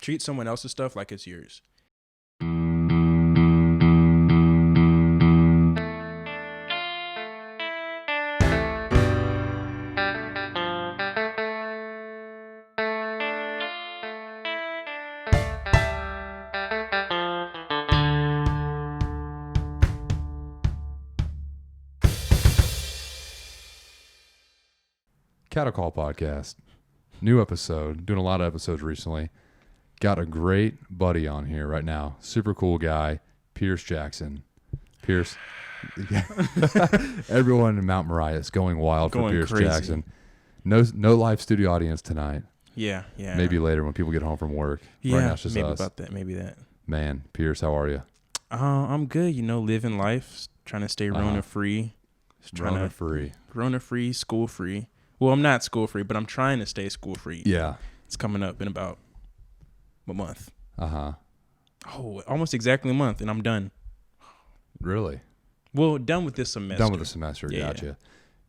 treat someone else's stuff like it's yours. Cattle Call Podcast. New episode. Doing a lot of episodes recently. Got a great buddy on here right now. Super cool guy, Pierce Jackson. Pierce. Everyone in Mount Moriah is going wild for Pierce crazy. Jackson. No live studio audience tonight. Yeah. Maybe later when people get home from work. Yeah, right now it's just maybe us. about that. Maybe that. Man, Pierce, how are you? I'm good. Living life, trying to stay Rona free. Rona free. Rona free, school free. Well, I'm not school free, but I'm trying to stay school free. Yeah. It's coming up in about a month. Uh-huh. Oh, almost exactly a month, and I'm done. Really? Well, done with this semester. Done with the semester. Yeah. Gotcha.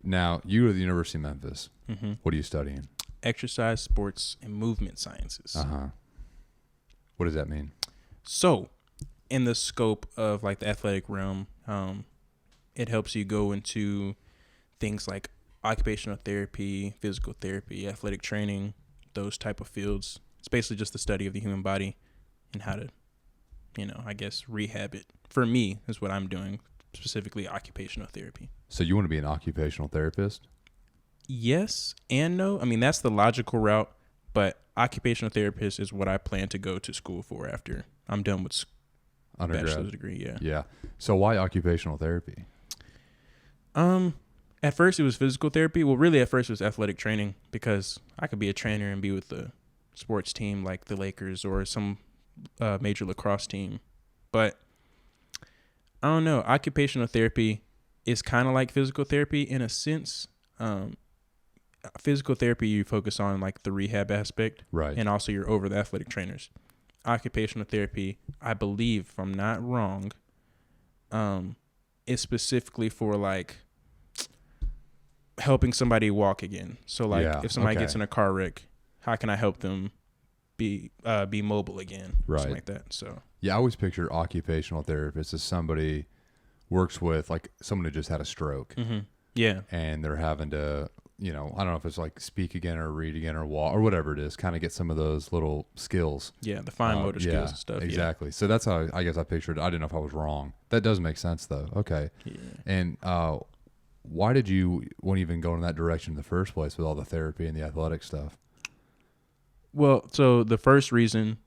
Now, you are at the University of Memphis. Mm-hmm. What are you studying? Exercise, sports, and movement sciences. Uh-huh. What does that mean? So, in the scope of like the athletic realm, it helps you go into things like occupational therapy, physical therapy, athletic training, those type of fields. It's basically just the study of the human body and how to, I guess, rehab it. For me, is what I'm doing, specifically occupational therapy. So you want to be an occupational therapist? Yes and no. I mean, that's the logical route, but occupational therapist is what I plan to go to school for after I'm done with Undergrad. bachelor's degree. Yeah. Yeah. So why occupational therapy? At first it was physical therapy. Well, really at first it was athletic training because I could be a trainer and be with the sports team like the Lakers or some major lacrosse team. But I don't know. Occupational therapy is kind of like physical therapy in a sense. Physical therapy, you focus on like the rehab aspect. Right. And also you're over the athletic trainers. Occupational therapy, I believe, if I'm not wrong, is specifically for like helping somebody walk again. So like if somebody gets in a car wreck, how can I help them be mobile again? Right. Something like that. So yeah, I always picture occupational therapist as somebody works with like someone who just had a stroke. Mm-hmm. Yeah. And they're having to, I don't know if it's like speak again or read again or walk or whatever it is, kind of get some of those little skills. Yeah, the fine motor skills and stuff. Exactly. So that's how I guess I pictured it. I didn't know if I was wrong. That does make sense though. Okay. Yeah. And why did you want to even go in that direction in the first place with all the therapy and the athletic stuff? Well, so the first reason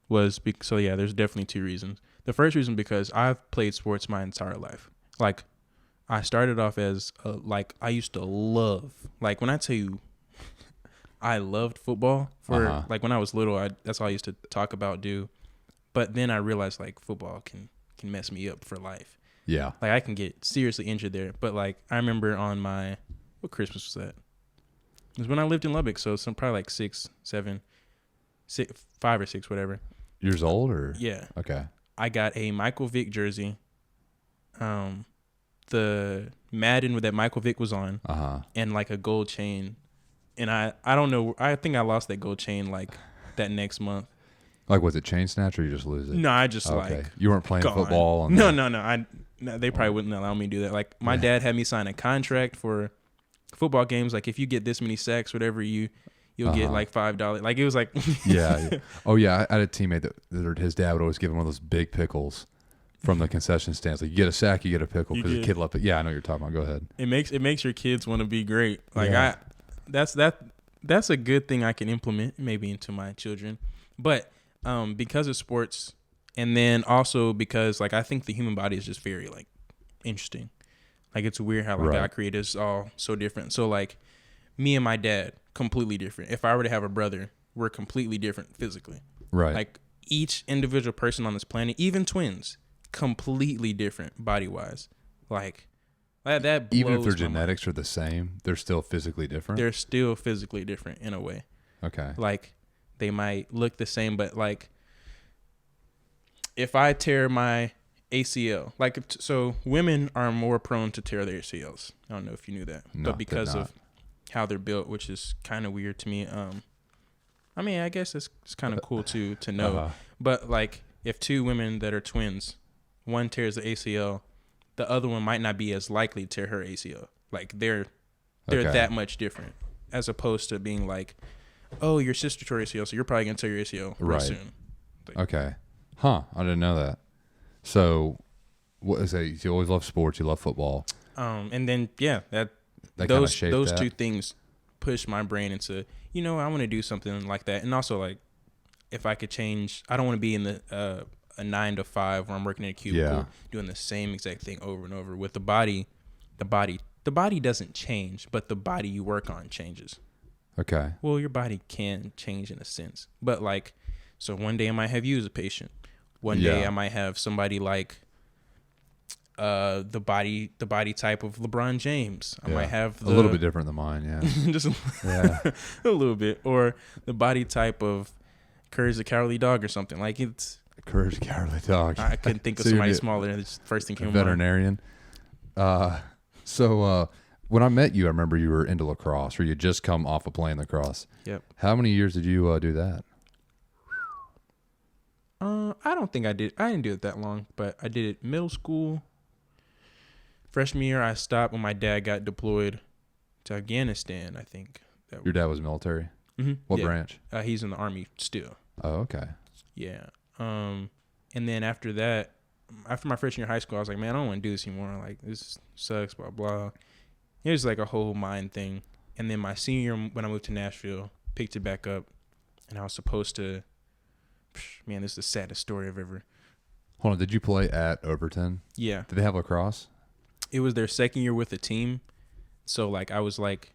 was there's definitely two reasons. The first reason because I've played sports my entire life. Like I started off as I used to love, like when I tell you I loved football for like when I was little, that's all I used to talk about, do. But then I realized like football can mess me up for life. Yeah. Like I can get seriously injured there. But like I remember on what Christmas was that? It was when I lived in Lubbock. So some probably like 5 or 6, whatever. Years old or? Yeah. Okay. I got a Michael Vick jersey. The Madden that Michael Vick was on. And like a gold chain. And I don't know. I think I lost that gold chain like that next month. Like, was it chain snatch or you just lose it? No, I just You weren't playing football? No. They probably wouldn't allow me to do that. Like, my dad had me sign a contract for football games. Like, if you get this many sacks, whatever, you'll get like $5. Like, it was like... yeah. Oh, yeah. I had a teammate that his dad would always give him one of those big pickles from the concession stands. Like, you get a sack, you get a pickle. Because the kid loved it. Yeah, I know what you're talking about. Go ahead. It makes your kids want to be great. Like, that's a good thing I can implement maybe into my children. But... because of sports, and then also because like I think the human body is just very like interesting. Like it's weird how like God created us all so different. So like me and my dad, completely different. If I were to have a brother, we're completely different physically. Right. Like each individual person on this planet, even twins, completely different body wise. Like that blows even if their my genetics mind. are the same, they're still physically different. They're still physically different in a way. Okay. Like they might look the same, but like if I tear my ACL, like so women are more prone to tear their ACLs. I don't know if you knew that, No, but because of how they're built, which is kind of weird to me. I I mean, I guess it's kind of cool to know. Uh-huh. But like, if two women that are twins, one tears the ACL, the other one might not be as likely to tear her ACL. Like they're Okay. that much different, as opposed to being like, oh, your sister tore ACL, so you're probably gonna tear your ACL real Right. soon. Okay. Huh. I didn't know that. So, what is it? You always love sports. You love football. And then That kind of those shaped that. two things push my brain into, I want to do something like that. And also, like, if I could change, I don't want to be in the a 9 to 5 where I'm working in a cubicle doing the same exact thing over and over. With the body doesn't change, but the body you work on changes. Okay. Well, your body can change in a sense, but like, so one day I might have you as a patient. One day I might have somebody like the body type of LeBron James. I might have a little bit different than mine. Yeah. just a little bit, or the body type of Courage the Cowardly Dog or something. Like it's Courage the Cowardly Dog. I couldn't think of somebody smaller. It's the first thing came to mind. Veterinarian. So when I met you, I remember you were into lacrosse, or you just come off of playing lacrosse. Yep. How many years did you do that? I don't think I did. I didn't do it that long, but I did it middle school. Freshman year, I stopped when my dad got deployed to Afghanistan, I think. Your dad was military? Mm-hmm. What branch? He's in the Army still. Oh, okay. Yeah. And then after that, after my freshman year of high school, I was like, man, I don't want to do this anymore. Like, this sucks, blah, blah. It was like a whole mind thing. And then my senior year, when I moved to Nashville, picked it back up. And I was supposed to, man, this is the saddest story I've ever. Hold on. Did you play at Overton? Yeah. Did they have lacrosse? It was their second year with the team. So, like, I was like,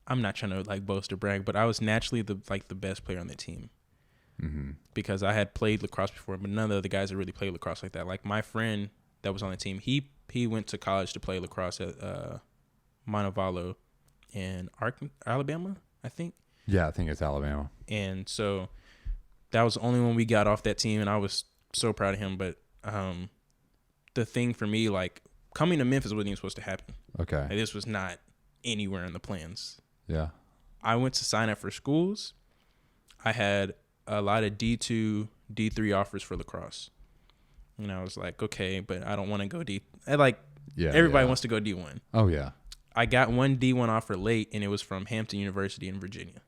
I'm not trying to, like, boast or brag, but I was naturally the best player on the team. Mm-hmm. Because I had played lacrosse before, but none of the other guys had really played lacrosse like that. Like, my friend that was on the team, he went to college to play lacrosse at Montevallo in Alabama, I think. Yeah, I think it's Alabama. And so that was the only one we got off that team, and I was so proud of him. But the thing for me, like, coming to Memphis wasn't even supposed to happen. Okay. Like, this was not anywhere in the plans. Yeah. I went to sign up for schools. I had a lot of D2, D3 offers for lacrosse. And I was like, okay, but I don't want to go D. Everybody wants to go D1. Oh, yeah. I got one D1 offer late, and it was from Hampton University in Virginia.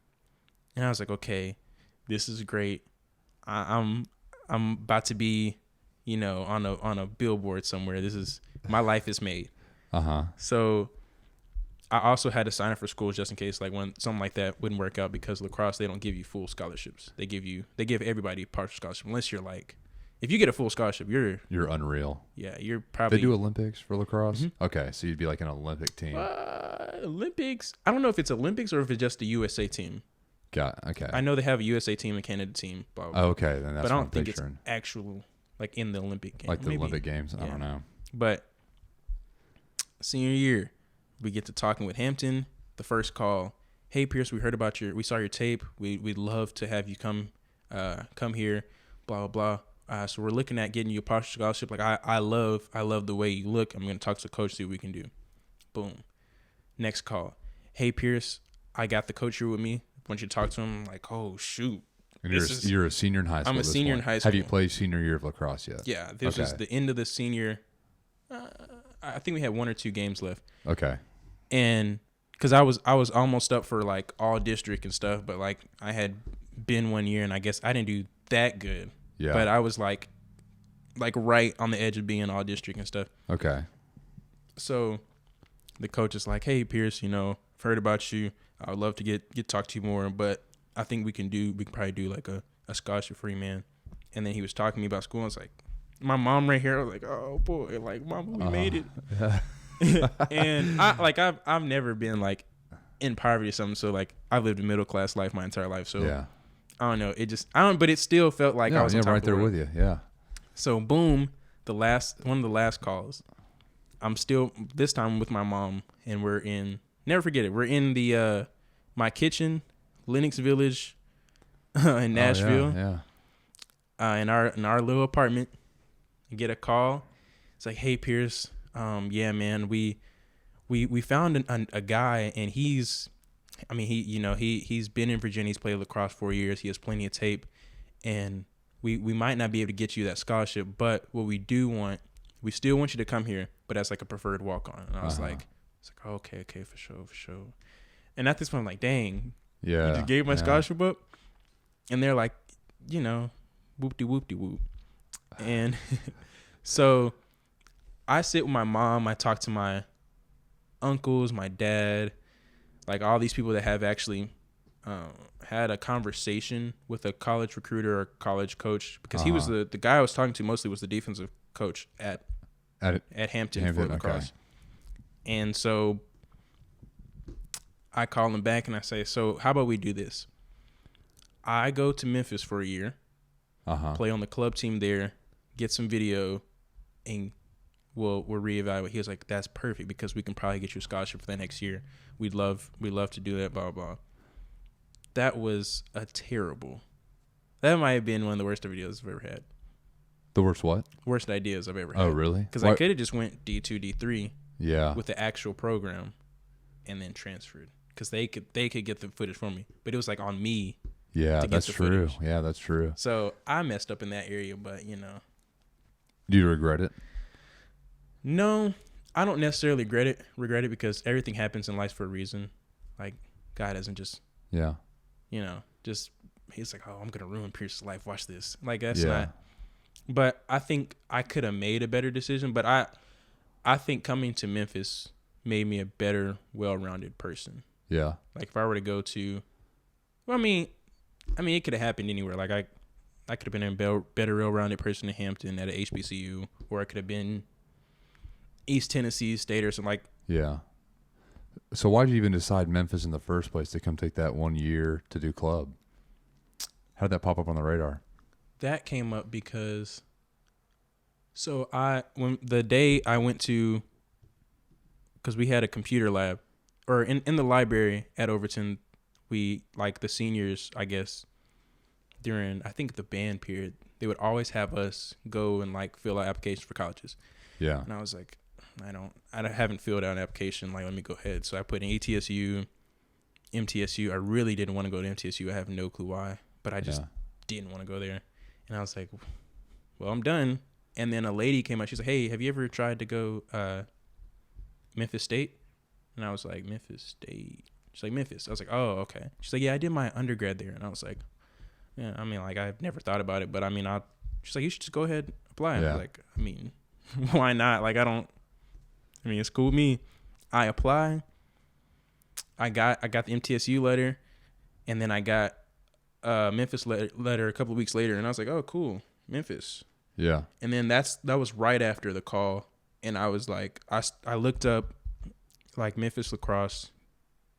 And I was like, okay, this is great. I'm about to be, on a billboard somewhere. My life is made. Uh-huh. So I also had to sign up for schools just in case, like, when something like that wouldn't work out, because lacrosse, they don't give you full scholarships. They give everybody partial scholarship, unless you're like, if you get a full scholarship, you're unreal. Yeah, you're probably. They do Olympics for lacrosse? Mm-hmm. Okay, so you'd be like an Olympic team. Olympics. I don't know if it's Olympics or if it's just the USA team. Okay. I know they have a USA team and Canada team. Blah, blah, blah. Oh, okay, then that's but I what don't I'm think picturing. it's actual, like, in the Olympic game. Like the Olympic Games. I don't know. But senior year, we get to talking with Hampton. The first call, hey Pierce, we saw your tape. We'd love to have you come here. Blah blah blah. So we're looking at getting you a partial scholarship. Like, I love the way you look. I'm gonna talk to the coach, see what we can do. Boom. Next call, hey Pierce, I got the coach here with me. Once you talk to him, I'm like, oh shoot. And you're a senior in high school. I'm a senior in high school. Have you played senior year of lacrosse yet? Yeah, this was the end of the senior. I think we had 1 or 2 games left. Okay. And because I was almost up for, like, all district and stuff, but, like, I had been 1 year, and I guess I didn't do that good. Yeah. But I was like right on the edge of being all district and stuff. Okay. So the coach is like, hey Pierce, I've heard about you. I would love to get talk to you more, but I think we can probably do like a scholarship for you, man. And then he was talking to me about school. I was like, my mom right here. I was like, oh boy, like, mom, we made it. Yeah. And I've never been, like, in poverty or something. So, like, I've lived a middle class life my entire life. So yeah. I don't know. But it still felt like I was on top right of the there world. with you. Yeah. So boom, one of the last calls. I'm still this time with my mom, and we're in. Never forget it. We're in the my kitchen, Lenox Village, in Nashville. Oh, yeah. In our little apartment. I get a call. It's like, hey Pierce, yeah man, we found a guy, and he's I mean, he's been in Virginia. He's played lacrosse 4 years. He has plenty of tape, and we might not be able to get you that scholarship, but what we still want you to come here, but as like a preferred walk on. And I was like, oh, okay, for sure. And at this point, I'm like, dang, you just gave my scholarship up, and they're like, whoop. And so I sit with my mom. I talk to my uncles, my dad, like all these people that have actually had a conversation with a college recruiter or college coach, because he was the guy I was talking to mostly was the defensive coach at Hampton for lacrosse. Okay. And so I call him back and I say, so how about we do this? I go to Memphis for a year, play on the club team there, get some video, and we'll reevaluate. He was like, that's perfect, because we can probably get you a scholarship for the next year. We'd love to do that, blah, blah. That was that might have been one of the worst videos I've ever had. The worst what? Worst ideas I've ever had. Oh, really? Because I could have just went D2, D3 yeah, with the actual program and then transferred, because they could get the footage for me. But it was like on me. Yeah, that's true. Footage. Yeah, that's true. So I messed up in that area, but Do you regret it? No, I don't necessarily regret it because everything happens in life for a reason. Like, God doesn't just just he's like, oh, I'm gonna ruin Pierce's life. Watch this. Like, that's not. But I think I could have made a better decision. But I think coming to Memphis made me a better, well-rounded person. Yeah. Like, if I were to go to, well, I mean, it could have happened anywhere. Like, I could have been a better, well-rounded person in Hampton at a HBCU, or I could have been East Tennessee State or something like. Yeah. So why did you even decide Memphis in the first place to come take that 1 year to do club? How did that pop up on the radar? That came up because, when the day I went to, because we had a computer lab, or in the library at Overton, we, like, the seniors, I guess, during, I think, the band period, they would always have us go and, like, fill out applications for colleges. Yeah. And I was like, I haven't filled out an application. Like, let me go ahead. So I put in ETSU, MTSU. I really didn't want to go to MTSU. I have no clue why, but I just didn't want to go there. And I was like, well, I'm done. And then a lady came out. She's like, hey, have you ever tried to go Memphis State? And I was like, Memphis State. She's like, Memphis. I was like, oh, okay. She's like, yeah, I did my undergrad there. And I was like, yeah, I mean, like, I've never thought about it, but I mean, she's like, you should just go ahead and apply. And I was like, I mean, why not? Like, it's cool with me. I apply. I got the MTSU letter, and then I got Memphis letter a couple of weeks later, and I was like, oh, cool, Memphis. Yeah. And then that was right after the call, and I was like, I looked up, like, Memphis lacrosse.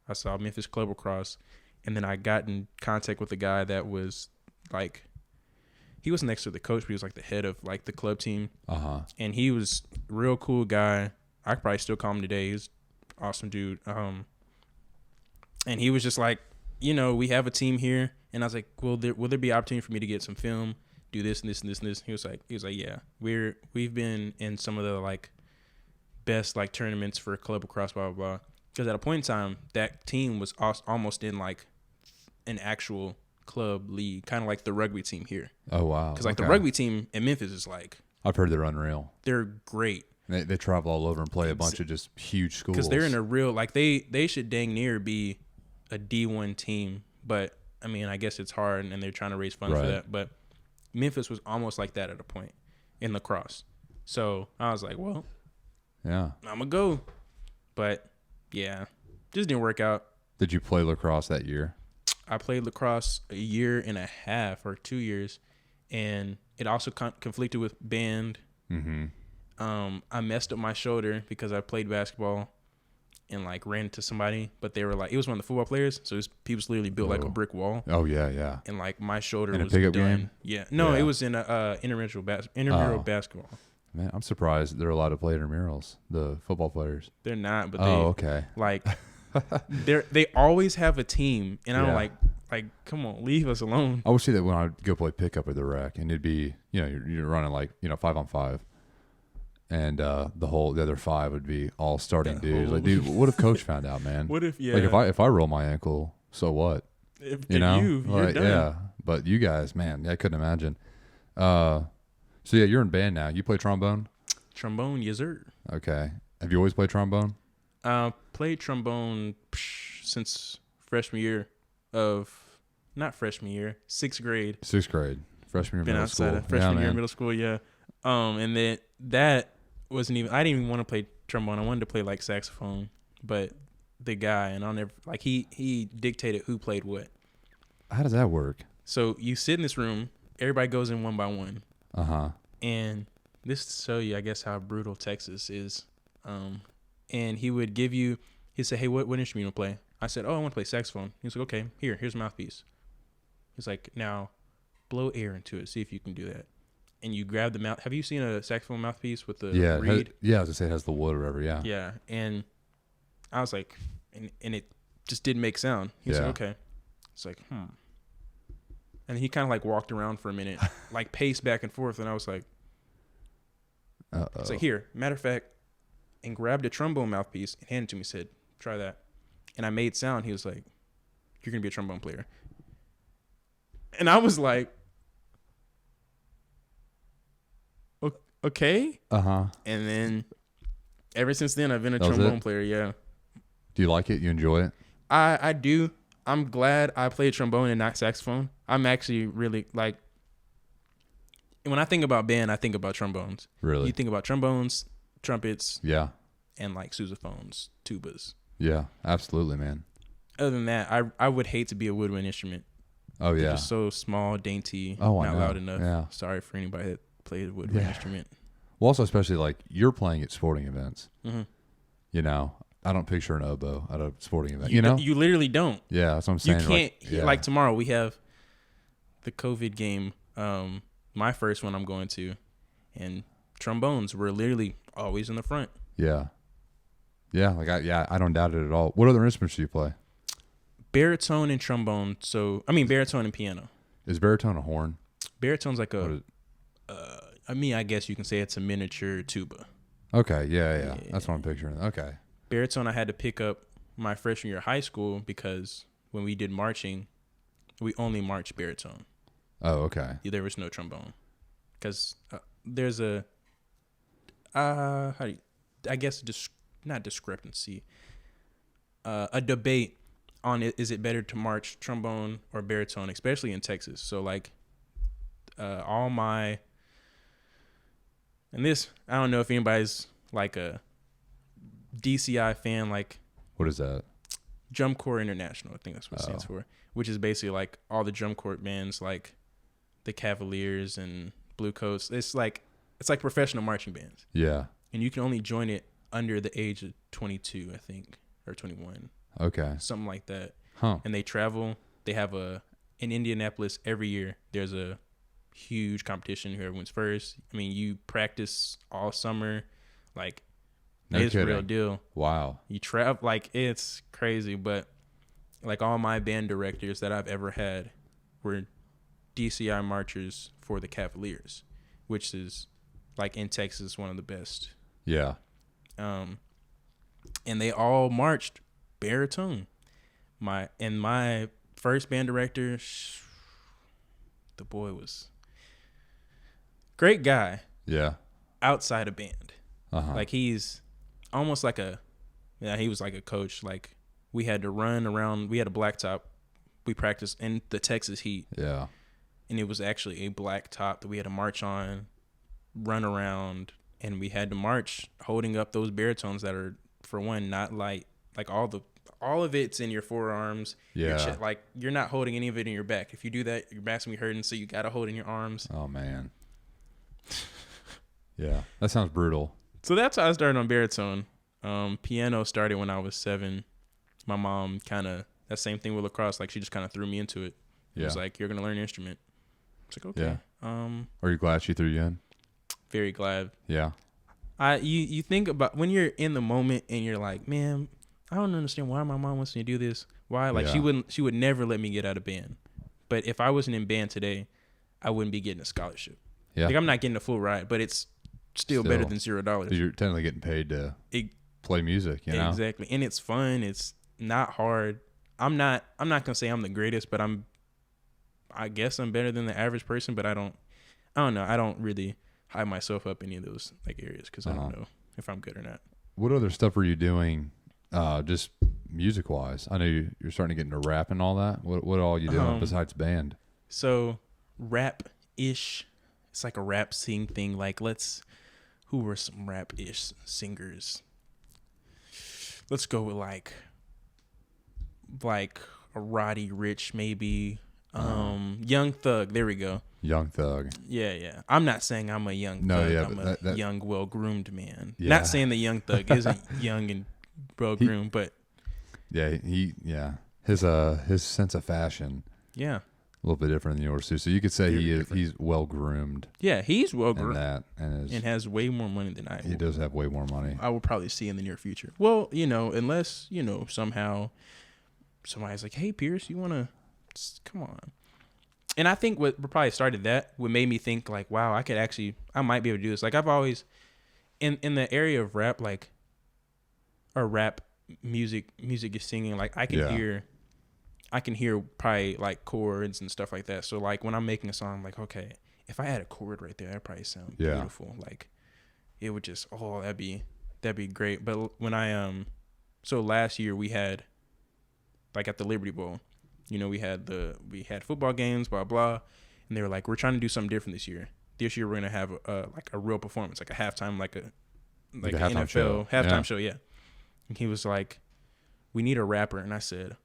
I saw Memphis Club Lacrosse, and then I got in contact with the guy that was, like, he was next to the coach, but he was, like, the head of, like, the club team. And he was a real cool guy. I could probably still call him today. He's an awesome dude. And he was just like, we have a team here. And I was like, will there be opportunity for me to get some film, do this and this and this and this? He was like, yeah, we've been in some of the, like, best, like, tournaments for club lacrosse, blah, blah, blah. Because at a point in time, that team was almost in, like, an actual club league, kind of like the rugby team here. Oh, wow. Because, like, the rugby team in Memphis is, like, I've heard they're unreal. They're great. They travel all over and play a bunch of just huge schools. Because they're in a real, like, they should dang near be a D1 team. But, I mean, I guess it's hard, and they're trying to raise funds for that. But Memphis was almost like that at a point in lacrosse. So I was like, well, yeah, I'm going to go. But, yeah, just didn't work out. Did you play lacrosse that year? I played lacrosse a year and a half or 2 years, and it also conflicted with band. Mm-hmm. I messed up my shoulder because I played basketball and, like, ran into somebody, but they were like, it was one of the football players, so he was literally built like a brick wall. Oh yeah, yeah. And, like, my shoulder was done. Game? Yeah, no, it was in a intramural basketball. Man, I'm surprised they're allowed to play intramurals. The football players. They're not, but okay. Like, they always have a team, and I'm like, come on, leave us alone. I would see that when I go play pickup at the rec, and it'd be, you're running, like, 5-on-5. and the other 5 would be all starting That dudes. whole- Like, dude, what if coach found out, man? What if Like if I roll my ankle, so what? if You know, you're like, done. yeah. But you guys, man, I couldn't imagine. So yeah, you're in band now. You play trombone? Trombone, yes sir. Okay. Have you always played trombone? Played trombone since freshman year of, not freshman year, 6th grade. 6th grade, freshman year, Been middle outside school. of freshman year man. of middle school, yeah. And then that wasn't even, I didn't even want to play trombone. I wanted to play like saxophone, but the guy, and I'll never, like he dictated who played what. How does that work? So you sit in this room, everybody goes in one by one. And this to show you, I guess, how brutal Texas is. And he would give you, he'd say, hey, what instrument you want to play? I said, oh, I want to play saxophone. He's like, okay, here's a mouthpiece. He's like, now blow air into it. See if you can do that. And you grab the mouth. Have you seen a saxophone mouthpiece with the reed? I was gonna say it has the wood or whatever. Yeah. Yeah. And I was like, and it just didn't make sound. He's like, okay. It's like, And he kind of like walked around for a minute, like paced back and forth. And I was like, it's like, here, matter of fact, and grabbed a trombone mouthpiece and handed it to me, said, try that. And I made sound. He was like, you're going to be a trombone player. And I was like, okay. And then ever since then, I've been a trombone player. Yeah. Do you like it? You enjoy it? I do. I'm glad I played trombone and not saxophone. I'm actually really like, when I think about band, I think about trombones. Really? You think about trombones, trumpets, Yeah. and like sousaphones, tubas. Yeah, absolutely, man. Other than that, I would hate to be a woodwind instrument. Oh, They're yeah. just so small, dainty, Oh, I not know. loud enough. Yeah. Sorry for anybody that played a woodwind instrument. Well, also, especially like you're playing at sporting events. Mm-hmm. You know, I don't picture an oboe at a sporting event. You know? You literally don't. Yeah, that's what I'm saying. You can't, like, like tomorrow we have the COVID game, my first one I'm going to, and trombones were literally always in the front. Yeah. Yeah, like I don't doubt it at all. What other instruments do you play? Baritone and trombone. So, I mean, baritone and piano. Is baritone a horn? Baritone's like I guess you can say it's a miniature tuba. Okay, yeah. That's what I'm picturing. Okay. Baritone I had to pick up my freshman year of high school because when we did marching, we only marched baritone. Oh, okay. There was no trombone. Because there's a, not discrepancy, a debate on is it better to march trombone or baritone, especially in Texas. So like and this, I don't know if anybody's like a DCI fan, like What is that? Drum Corps International, I think that's what it stands for, which is basically like all the drum corps bands like the Cavaliers and Blue Coats. It's like professional marching bands. Yeah. And you can only join it under the age of 22, I think, or 21. Okay. Something like that. Huh. And they travel. They have in Indianapolis every year, there's a huge competition. Whoever wins first. I mean, you practice all summer. Like, it's a real deal. Wow. You travel, like, it's crazy. But, like, all my band directors that I've ever had were DCI marchers for the Cavaliers, which is, like, in Texas, one of the best. Yeah. And they all marched baritone. My first band director, the boy was great guy. Yeah. Outside of band. Uh-huh. Like he's almost like he was like a coach. Like we had to run around. We had a blacktop. We practiced in the Texas heat. Yeah. And it was actually a black top that we had to march on, run around, and we had to march holding up those baritones that are, for one, not light. Like all of it's in your forearms. Yeah. Like you're not holding any of it in your back. If you do that, your back's gonna be hurting. So you gotta hold in your arms. Oh man. Yeah, that sounds brutal. So that's how I started on baritone. Piano started when I was 7. My mom that same thing with lacrosse. Like she just kind of threw me into it. It was like, you're gonna learn an instrument. It's like, okay. Yeah. Are you glad she threw you in? Very glad. Yeah. You think about when you're in the moment and you're like, man, I don't understand why my mom wants me to do this. Why? Like she would never let me get out of band. But if I wasn't in band today, I wouldn't be getting a scholarship. Yeah. Like I'm not getting a full ride, but still better than $0. You're technically getting paid to play music, you know? Exactly. And it's fun. It's not hard. I'm not gonna say I'm the greatest, but I guess I'm better than the average person, but I don't know. I don't really hype myself up any of those like areas because I don't know if I'm good or not. What other stuff are you doing, just music wise? I know you're starting to get into rap and all that. What all you doing besides band? So rap ish. It's like a rap sing thing. Like who were some rap ish singers? Let's go with like a Roddy Ricch maybe. Young Thug. There we go. Young Thug. Yeah. I'm not saying I'm a young thug. I'm a young, well-groomed man. Yeah. Not saying the Young Thug isn't young and well-groomed, but his sense of fashion. Yeah. A little bit different than yours too. So you could say he's well-groomed. Yeah, he's well-groomed. And has way more money than I do. He does have way more money. I will probably see in the near future. Well, unless, somehow somebody's like, "Hey, Pierce, you want to come on." And I think what probably started that, what made me think like, wow, I might be able to do this. Like I've always, in the area of rap, like, or rap music is singing, like I can hear probably like chords and stuff like that. So like when I'm making a song, I'm like, okay, if I had a chord right there, that'd probably sound beautiful. Like it would just, that'd be great. But when so last year we had, like at the Liberty Bowl, we had football games, blah, blah. And they were like, we're trying to do something different this year. This year we're going to have like a real performance, like a halftime, like an NFL halftime show. Yeah. And he was like, we need a rapper. And I said,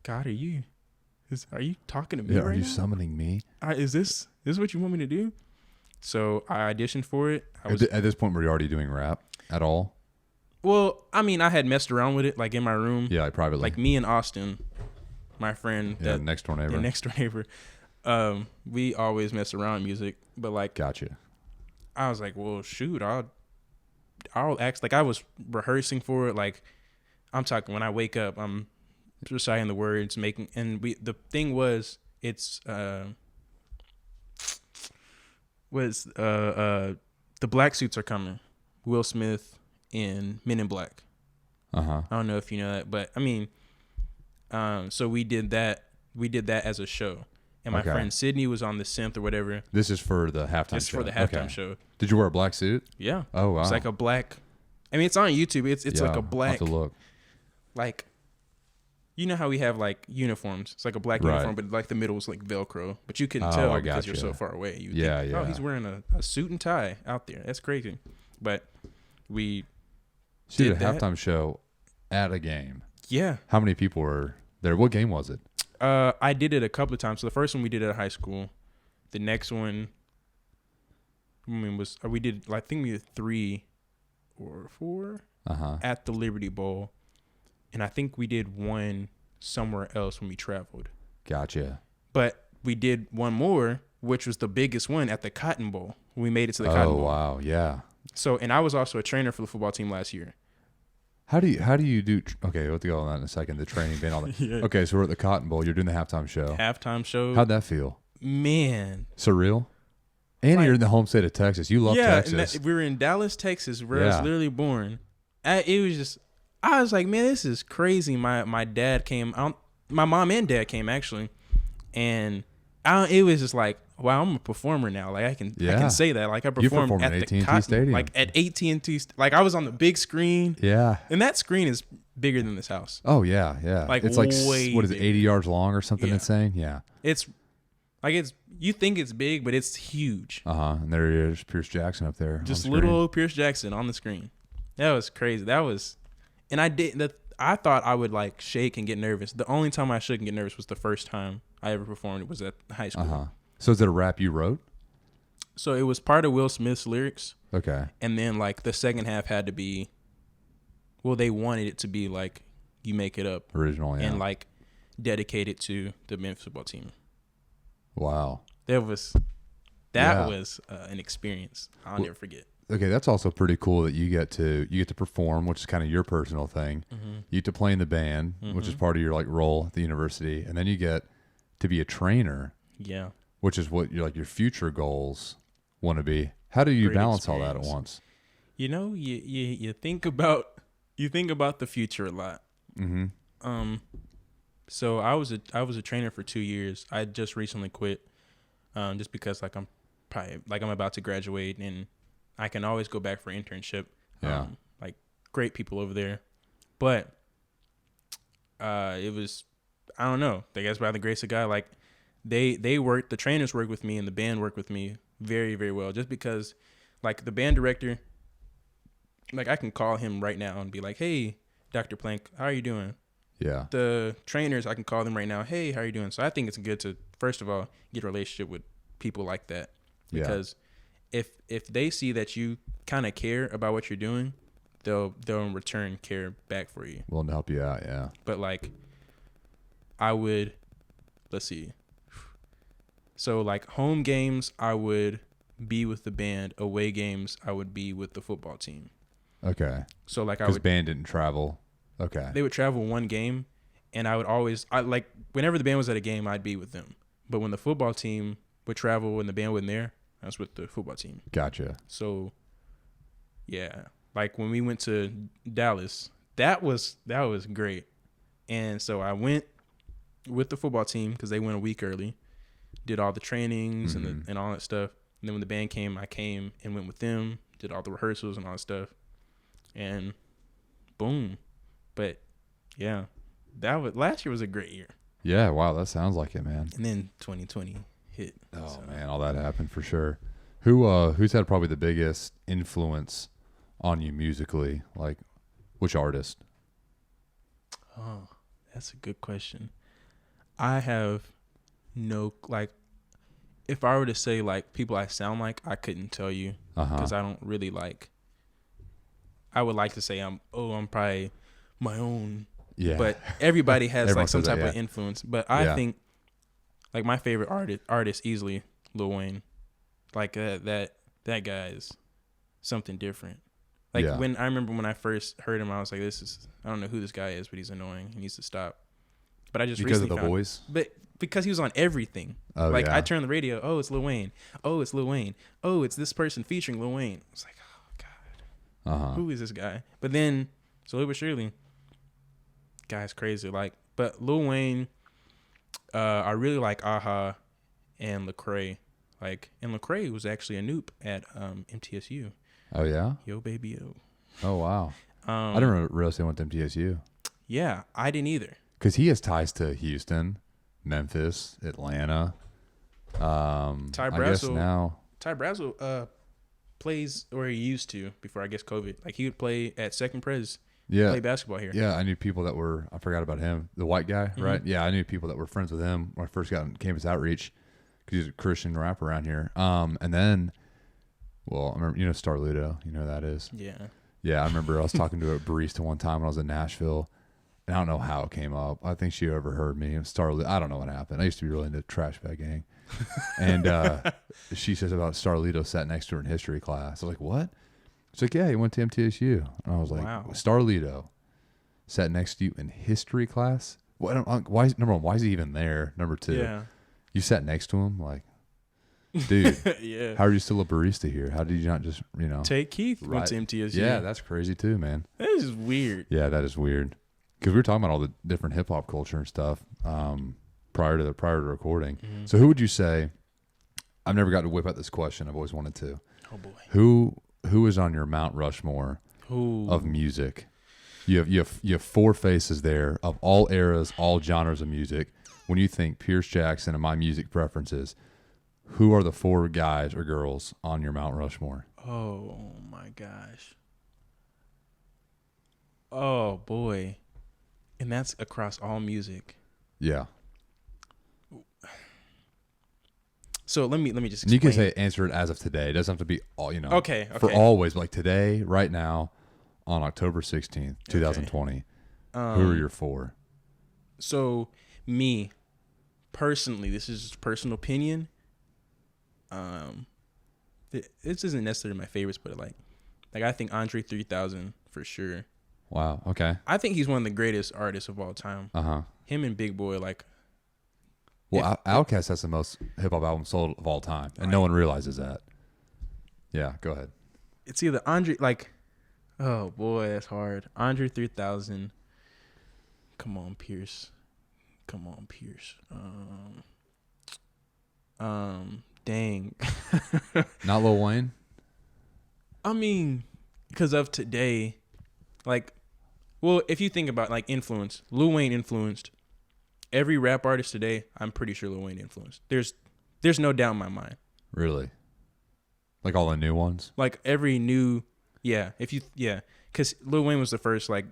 God, are you talking to me right now? Are you summoning me? Is this what you want me to do? So I auditioned for it. At this point, were you already doing rap at all? Well, I mean, I had messed around with it, like in my room. Yeah, privately. Like me and Austin, my friend. Yeah, next door neighbor. We always mess around with music, but like. Gotcha. I was like, well, shoot, I'll act like I was rehearsing for it. Like, I'm talking when I wake up, I'm reciting the words, the thing was, it's the black suits are coming. Will Smith in Men in Black. I don't know if you know that, but I mean, so we did that as a show, and my friend Sydney was on the synth or whatever. This is for the halftime show. This is for the halftime show. Did you wear a black suit? Yeah. Oh wow. It's like a black. I mean, it's on YouTube. It's like a black. I'll have to look. Like, you know how we have like uniforms? It's like a black uniform, but like the middle is like Velcro, but you couldn't tell because you're so far away. You think, oh, he's wearing a suit and tie out there. That's crazy. But we. So you did a halftime show at a game. Yeah. How many people were there? What game was it? I did it a couple of times. So the first one we did at high school. The next one, we did, I think we did 3 or 4 at the Liberty Bowl. And I think we did one somewhere else when we traveled. Gotcha. But we did one more, which was the biggest one at the Cotton Bowl. We made it to the Cotton Bowl. Oh, wow. Yeah. So, and I was also a trainer for the football team last year. How do you do? Okay, we'll go on that in a second. The training band, all that. Yeah. Okay, so we're at the Cotton Bowl. You're doing the halftime show. How'd that feel? Man, surreal. And you're in the home state of Texas. You love Texas. We were in Dallas, Texas, where I was literally born. I was like, man, this is crazy. My dad came. My mom and dad came actually, and it was just like, wow, I'm a performer now. Like I can say that. Like I performed at the AT&T Stadium. Like at AT&T. Like I was on the big screen. Yeah. And that screen is bigger than this house. Oh yeah, yeah. Like it's like way what is it, 80 yards long or something insane? Yeah. It's you think it's big, but it's huge. And there he is, Pierce Jackson up there. Just little old Pierce Jackson on the screen. That was crazy. And I thought I would like shake and get nervous. The only time I shook and get nervous was the first time I ever performed. It was at high school. So is it a rap you wrote? So it was part of Will Smith's lyrics. Okay. And then like the second half had to be, well, they wanted it to be like you make it up. Original, yeah. And like dedicated to the Memphis football team. Wow. That was an experience I'll never forget. Okay, that's also pretty cool that you get to perform, which is kind of your personal thing. You get to play in the band, which is part of your like role at the university, and then you get to be a trainer. Yeah. which is what your future goals want to be. How do you Great balance all that at experience. once? You think about the future a lot. Mm-hmm. So I was a trainer for 2 years. I just recently quit, just because like I'm about to graduate and I can always go back for internship. Yeah. Like great people over there, but it was, I don't know. I guess by the grace of God, like the trainers work with me and the band worked with me very, very well. Just because, like the band director, like I can call him right now and be like, "Hey, Dr. Plank, how are you doing?" Yeah. The trainers, I can call them right now. "Hey, how are you doing?" So I think it's good to first of all get a relationship with people like that, because if they see that you kind of care about what you're doing, they'll in return care back for you. Willing to help you out. Yeah. But like, let's see. So like home games, I would be with the band. Away games, I would be with the football team. Okay. So like Because band didn't travel. Okay. They would travel one game, and I like whenever the band was at a game, I'd be with them. But when the football team would travel and the band wasn't there, I was with the football team. Gotcha. So, yeah, like when we went to Dallas, that was great. And so I went with the football team because they went a week early, did all the trainings and all that stuff. And then when the band came, I came and went with them, did all the rehearsals and all that stuff, and boom. But yeah, last year was a great year. Yeah. Wow. That sounds like it, man. And then 2020 hit. Oh man, all that happened for sure. Who's had probably the biggest influence on you musically? Like, which artist? Oh, that's a good question. I have if I were to say like people I sound like, I couldn't tell you because I don't really like. I would like to say I'm probably my own. Yeah. But everybody has like some says that, type of yeah. influence. But I think like my favorite artist easily Lil Wayne. Like that guy is something different. Like when I remember when I first heard him, I was like, I don't know who this guy is, but he's annoying. He needs to stop. But I just because of recently the voice. But because he was on everything. Oh, like yeah. I turned the radio, oh, it's Lil Wayne. Oh, it's Lil Wayne. Oh, it's this person featuring Lil Wayne. I was like, oh God. Who is this guy? But then slowly but surely, guy's crazy. Like, but Lil Wayne, I really like Aha and Lecrae. Like, and Lecrae was actually a noob at MTSU. Oh yeah. Yo baby yo. Oh wow. I didn't realize they went to MTSU. Yeah, I didn't either. Because he has ties to Houston, Memphis, Atlanta. Ty I guess Brazzle. now. Ty Brazzle plays, or he used to before I guess COVID. Like he would play at Second Pres. Yeah. Play basketball here. Yeah, I knew people that were. I forgot about him, the white guy, right? Yeah, I knew people that were friends with him when I first got in campus outreach because he's a Christian rapper around here. And then, well, I remember Star Ludo. You know who that is? Yeah. Yeah, I remember I was talking to a barista one time when I was in Nashville. And I don't know how it came up. I think she overheard me. And I don't know what happened. I used to be really into Trash Bag Gang. And she says about Starlito sat next to her in history class. I was like, what? She's like, yeah, he went to MTSU. And I was like, wow. Starlito sat next to you in history class? Well, number one, why is he even there? Number two, you sat next to him? Like, dude, yeah. How are you still a barista here? How did you not just, Take Keith went to MTSU. Yeah, that's crazy too, man. That is weird. Yeah, that is weird. Because we were talking about all the different hip hop culture and stuff prior to recording. Mm-hmm. So who would you say? I've never got to whip out this question. I've always wanted to. Oh boy. Who is on your Mount Rushmore of music? You have four faces there of all eras, all genres of music. When you think Pierce Jackson and my music preferences, who are the four guys or girls on your Mount Rushmore? Oh my gosh. Oh boy. And that's across all music. Yeah. So let me just explain. And you can say answer it as of today. It doesn't have to be all, Okay. For always, but like today, right now, on October 16th, 2020. Who are your four? So me, personally, this is just personal opinion. This isn't necessarily my favorites, but like I think Andre 3000 for sure. Wow. Okay. I think he's one of the greatest artists of all time. Uh-huh. Him and Big Boy, like Well, Outkast has the most hip hop albums sold of all time, and no one realizes that. Yeah, go ahead. It's either Andre, like, oh boy, that's hard. Andre 3000. Come on, Pierce. Dang. Not Lil Wayne? I mean, because of today, like, well, if you think about like influence, Lil Wayne influenced every rap artist today. I'm pretty sure Lil Wayne influenced. There's no doubt in my mind. Really? Like all the new ones? Like every new, because Lil Wayne was the first like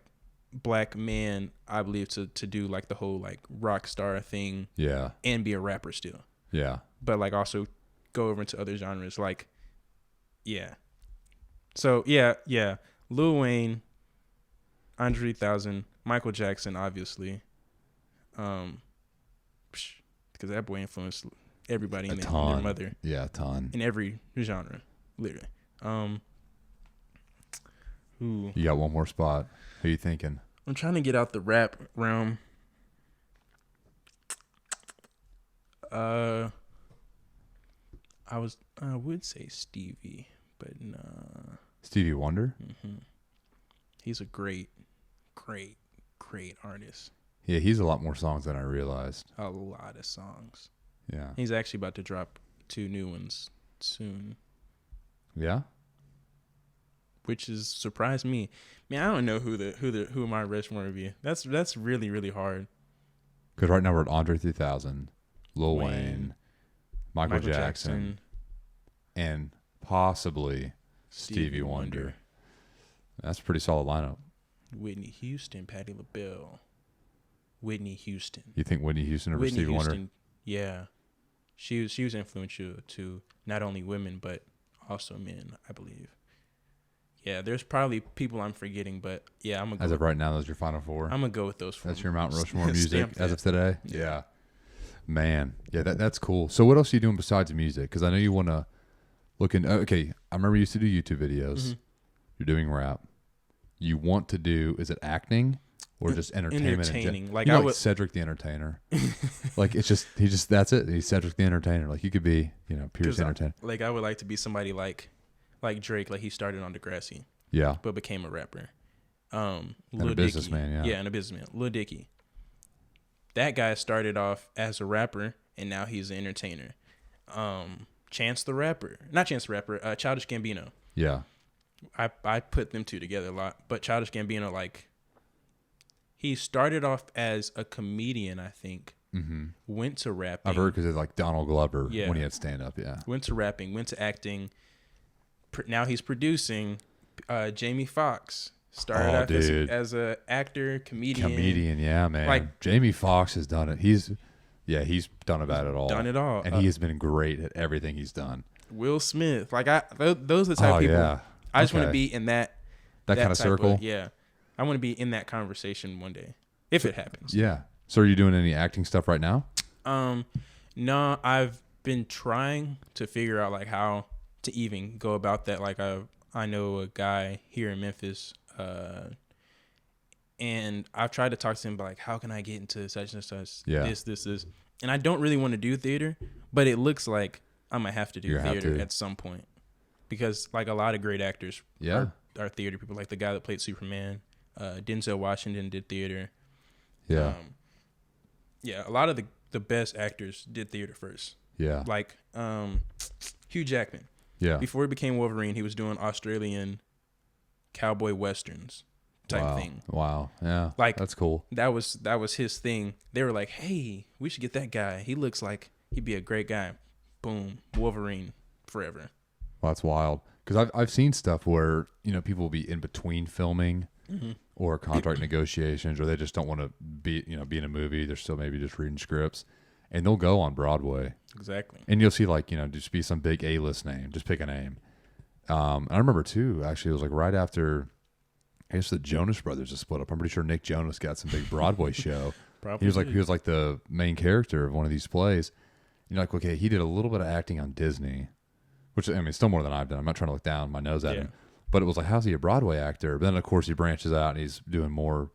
black man, I believe, to do like the whole like rock star thing. Yeah. And be a rapper still. Yeah. But like also go over into other genres. Like, yeah. So yeah. Lil Wayne, Andre 3000, Michael Jackson, obviously. Because that boy influenced everybody and their mother. Yeah, a ton. In every genre, literally. Who? You got one more spot. Who you thinking? I'm trying to get out the rap realm. I would say Stevie, but nah. Stevie Wonder? Mm-hmm. He's a great artist. Yeah, he's a lot more songs than I realized. A lot of songs. Yeah. He's actually about to drop 2 new ones soon. Yeah? Which has surprised me. Man, I don't know who my Rushmore would be. That's really, really hard. Because right now we're at Andre 3000, Lil Wayne, Michael Jackson, and possibly Stevie Wonder. That's a pretty solid lineup. Whitney Houston, Patti LaBelle. Whitney Houston. You think Whitney Houston over Stevie Wonder? Yeah. She was influential to not only women but also men, I believe. Yeah, there's probably people I'm forgetting, but yeah, I'm gonna go. As of right now, those are your final 4. I'm gonna go with those 4. That's your Mount Rushmore music as of today. Yeah, man. Yeah, that's cool. So, what else are you doing besides music? Because I know you want to look in. Okay, I remember you used to do YouTube videos. Mm-hmm. You're doing rap. You want to do? Is it acting or just entertainment? Entertaining. Like Cedric the Entertainer. Like that's it. He's Cedric the Entertainer. Like you could be, Pierce the Entertainer. Like I would like to be somebody like Drake, like he started on Degrassi. Yeah. But became a rapper. And a businessman, yeah. Yeah, and a businessman. Lil Dicky. That guy started off as a rapper, and now he's an entertainer. Chance the Rapper. Not Chance the Rapper, Childish Gambino. Yeah. I put them two together a lot. But Childish Gambino, like, he started off as a comedian, I think. Mm-hmm. Went to rapping. I've heard because it's like Donald Glover when he had stand-up, yeah. Went to rapping, went to acting. Now he's producing. Jamie Foxx started out as a actor, comedian. Yeah, man. Like Jamie Foxx has done it. He's done about it all. Done it all, and he has been great at everything he's done. Will Smith, like those are the type of people. Yeah. I just want to be in that kind of circle. Yeah, I want to be in that conversation one day if it happens. Yeah. So are you doing any acting stuff right now? No, I've been trying to figure out like how to even go about that. Like I know a guy here in Memphis, and I've tried to talk to him about like how can I get into such and such, this, and I don't really want to do theater, but it looks like I'm gonna have to do theater at some point because like a lot of great actors are theater people. Like the guy that played Superman, Denzel Washington did theater. Yeah. A lot of the best actors did theater first. Yeah. Like Hugh Jackman. Yeah. Before he became Wolverine, he was doing Australian cowboy westerns type thing. Wow. Yeah. Like that's cool. That was his thing. They were like, "Hey, we should get that guy. He looks like he'd be a great guy." Boom, Wolverine forever. Well, that's wild. Because I've seen stuff where people will be in between filming or contract negotiations, or they just don't want to be in a movie. They're still maybe just reading scripts, and they'll go on Broadway. Exactly. And you'll see like just be some big A-list name. Just pick a name. I remember too. Actually, it was like right after I guess the Jonas Brothers have split up. I'm pretty sure Nick Jonas got some big Broadway show. Probably he was like the main character of one of these plays. You're like, okay, he did a little bit of acting on Disney, which I mean, still more than I've done. I'm not trying to look down my nose at him, but it was like, how's he a Broadway actor? But then of course he branches out and he's doing more,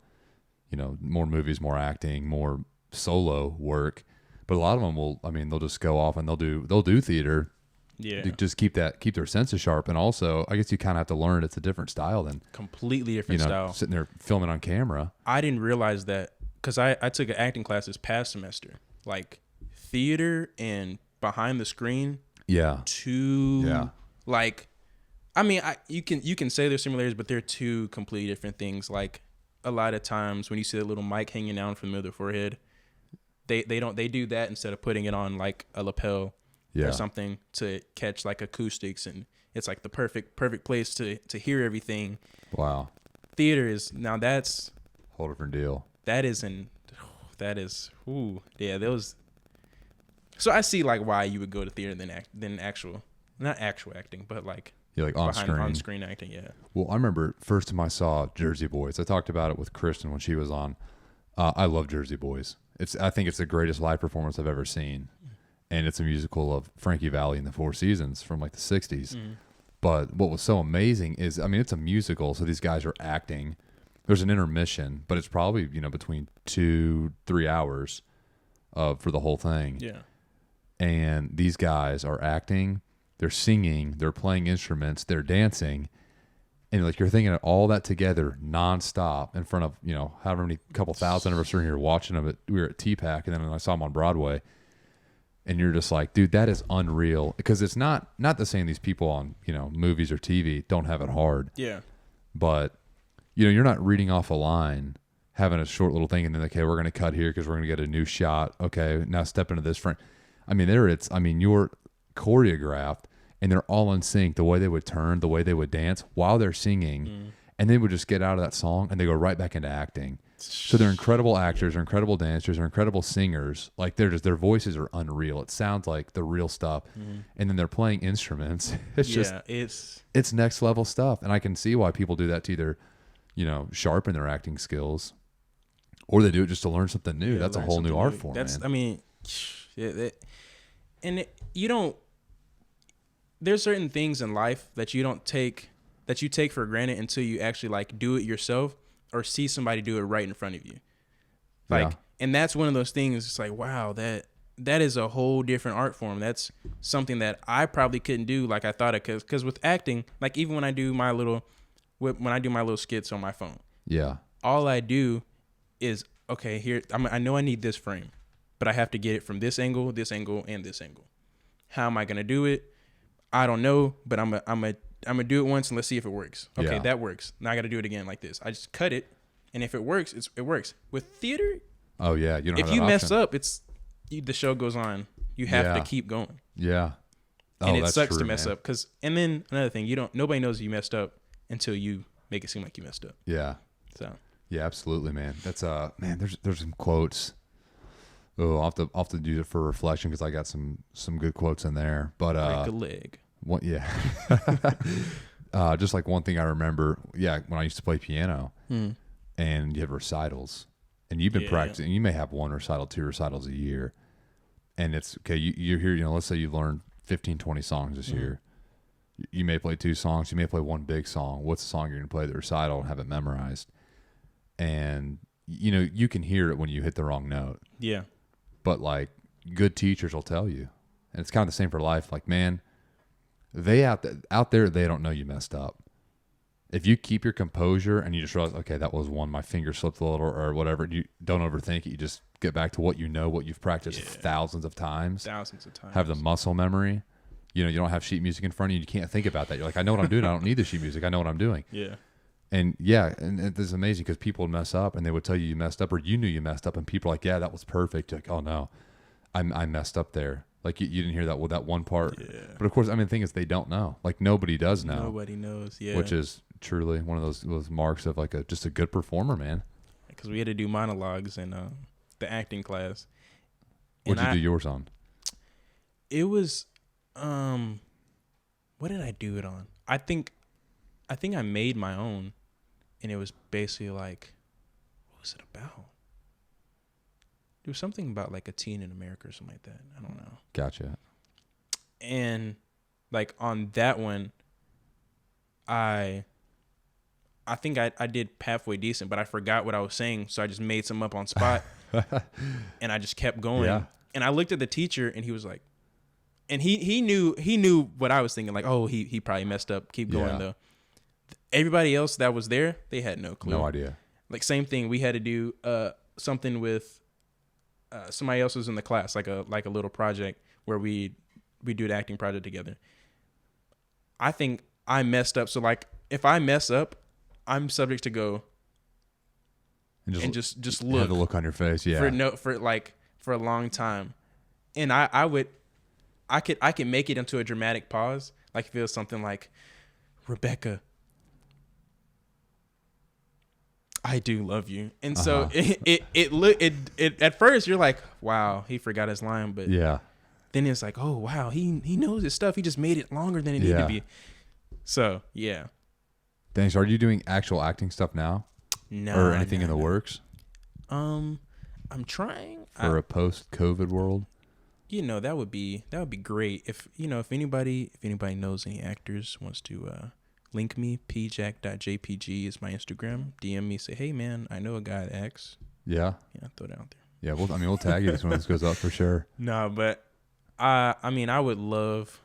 more movies, more acting, more solo work. But a lot of them will. I mean, they'll just go off and they'll do theater. Yeah. To just keep their senses sharp, and also I guess you kind of have to learn it's a different style than Completely different style. Sitting there filming on camera. I didn't realize that because I took an acting class this past semester. Like theater and behind the screen. Yeah. Like, I mean, you can say there's similarities, but they're two completely different things. Like a lot of times when you see that little mic hanging down from the middle of the forehead, they do that instead of putting it on like a lapel. Or something to catch like acoustics, and it's like the perfect place to hear everything. Wow. Theater is now that's whole different deal. Those. So I see like why you would go to theater than actual, not actual acting, but like like on screen acting. Yeah. Well, I remember first time I saw Jersey Boys. I talked about it with Kristen when she was on. I love Jersey Boys. I think it's the greatest live performance I've ever seen. And it's a musical of Frankie Valli and the Four Seasons from like the 60s. Mm. But what was so amazing is, I mean, it's a musical, so these guys are acting. There's an intermission, but it's probably, between 2-3 hours for the whole thing. Yeah. And these guys are acting, they're singing, they're playing instruments, they're dancing. And like you're thinking of all that together nonstop in front of, however many couple thousand of us are here watching them. We were at T-Pack, and then I saw them on Broadway. And you're just like, dude, that is unreal. Because it's not the same these people on, movies or TV don't have it hard. Yeah. But, you're not reading off a line, having a short little thing, and then, okay, we're going to cut here because we're going to get a new shot. Okay, now step into this frame. I mean, you're choreographed, and they're all in sync, the way they would turn, the way they would dance while they're singing. Mm. And they would just get out of that song, and they go right back into acting. So they're incredible actors, they're incredible dancers, they're incredible singers. Like their voices are unreal. It sounds like the real stuff. Mm. And then they're playing instruments. It's next level stuff. And I can see why people do that to either, sharpen their acting skills, or they do it just to learn something new. That's a whole new art form. I mean, there's certain things in life that you take for granted until you actually like do it yourself. Or see somebody do it right in front of you. And that's one of those things. It's like, wow, that is a whole different art form. That's something that I probably couldn't do like I thought I could. Because with acting, like even when I do my little skits on my phone, all I do is, okay, here I know I need this frame, but I have to get it from this angle, and this angle. How am I gonna do it? I don't know, but I'm gonna do it once and let's see if it works. Okay, that works. Now I got to do it again like this. I just cut it, and if it works, it works. With theater, if you mess up, the show goes on. You have to keep going. Yeah, and it sucks to mess up and then another thing, nobody knows you messed up until you make it seem like you messed up. Yeah. So. Yeah, absolutely, man. That's man. There's some quotes. Oh, I'll have to do it for reflection because I got some good quotes in there. But break a leg. What? Yeah. Just like one thing I remember. Yeah, when I used to play piano, and you have recitals, and you've been practicing. You may have 1 recital, 2 recitals a year, and it's okay. You're here. Let's say you've learned 15, 20 songs this year. You may play 2 songs. You may play 1 big song. What's the song you're going to play at the recital and have it memorized? And you can hear it when you hit the wrong note. Yeah. But like good teachers will tell you, and it's kind of the same for life. Like, man, they out there, they don't know you messed up. If you keep your composure and you just realize, okay, that was one, my finger slipped a little or whatever, you don't overthink it. You just get back to what what you've practiced thousands of times. Have the muscle memory. You don't have sheet music in front of you. You can't think about that. You're like, I know what I'm doing. I don't need the sheet music. I know what I'm doing. Yeah. And and it's amazing because people would mess up and they would tell you messed up, or you knew you messed up, and people are like, yeah, that was perfect. You're like, oh no, I messed up there. Like you didn't hear that one part. Yeah. But of course, I mean, the thing is, they don't know. Like nobody does know. Nobody knows. Yeah. Which is truly one of those marks of like just a good performer, man. Because we had to do monologues in the acting class. What did you do yours on? It was, what did I do it on? I think I made my own, and it was basically like, what was it about? It was something about like a teen in America or something like that. I don't know. Gotcha. And like on that one, I think I did halfway decent, but I forgot what I was saying, so I just made some up on spot, and I just kept going. Yeah. And I looked at the teacher, and he was like, and he knew what I was thinking. Like, oh, he probably messed up. Keep going though. Everybody else that was there, they had no clue. No idea. Like same thing. We had to do something with somebody else was in the class, like a little project where we do an acting project together. I think I messed up. So like if I mess up, I'm subject to go and just look. Have the look on your face, yeah. For a long time. And I could make it into a dramatic pause. Like if it was something like, Rebecca, I do love you. And so it at first you're like, wow, he forgot his line, but yeah. Then it's like, oh wow, he knows his stuff. He just made it longer than it needed to be. So yeah. Thanks. Are you doing actual acting stuff now? No. Or anything in the works? I'm trying for a post-COVID world. You know, that would be great if anybody knows any actors, wants to link me. pjack.jpg is my Instagram. DM me, say, hey man, I know a guy that acts. Yeah. Yeah, throw it out there. Yeah, we'll tag you when this goes up for sure. No, but I mean, I would love